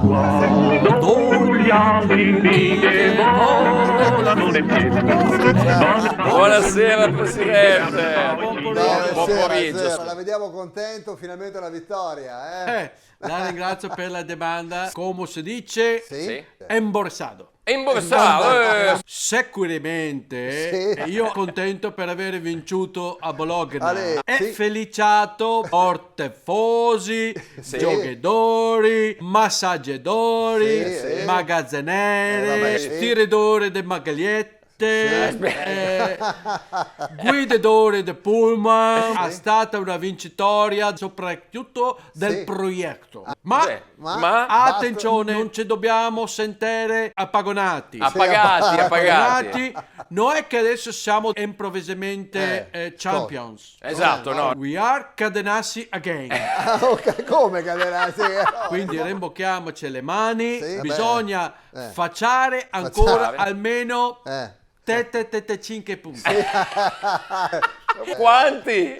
Gli asini che volano nel cielo. Buonasera Presidente. No, Buon pomeriggio. buonasera, la vediamo contento, finalmente una vittoria, La ringrazio per la domanda. Come si dice? Sì. Emborsado. Imborsato. Sicuramente Sì. io contento per aver vinto a Bologna Ale, e sì. feliciato portafosi, giocatori, massaggiatori, Sì, sì. magazzinieri, vabbè, sì. stiridori di magliette, guidatori di pullman. È stata una vincitoria soprattutto del Sì. progetto. Ma Ma attenzione, non ci dobbiamo sentire appagonati. appagati. Non è che adesso siamo improvvisamente champions. Esatto, no. We are cadenassi again. Ah, ok, come cadrà? Sì, Quindi rimbocchiamoci le mani. Sì, Bisogna facciare ancora almeno Eh. 5 punti. Quanti?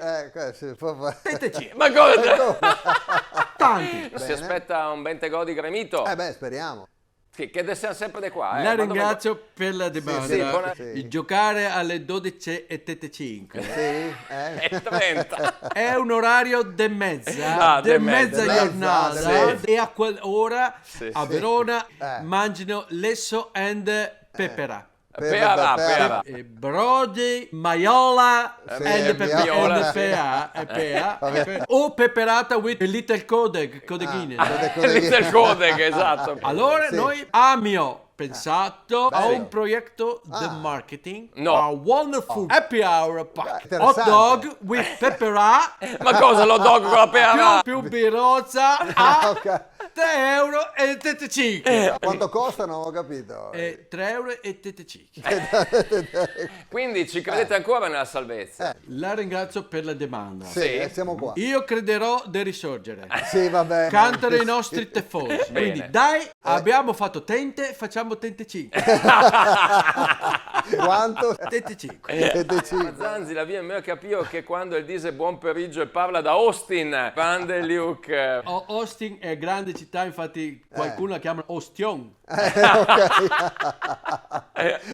Sì, può fare. 5. Ma cosa? Tanti. Si aspetta un Bentego di Gremito. Speriamo. Che siamo sempre di qua. La ringrazio per la domanda. Sì, buona- Il giocare alle 12:35 E 30. è un orario de mezza, Ah, de de mezza mezza, giornata, sì. e a quell'ora a Verona Eh. mangiano lesso and pepera. Peara. Brody, maiola and Viola, pepera. O peperata with a little codeghine. Little Codec, esatto. Allora Sì. noi abbiamo pensato a Bello. un progetto di marketing, No. a Wonderful Happy Hour Pack, interessante. hot dog with pepperà Ma cosa lo dog con la peara? più birozza a Ok. 3,35 euro. Quanto costa? Non ho capito. 3,35 Quindi ci credete ancora nella salvezza? La ringrazio per la domanda. Sì, siamo qua. Io crederò di risorgere. Sì, vabbè. Cantano i nostri tifosi. Quindi dai, abbiamo fatto tente, facciamo 35. Quanto? 35. 75. Zanzi, la via mia capio che quando il dice buon pomeriggio e parla da Austin, Van de Luke. Austin è grande città, infatti qualcuno la chiama Ostion.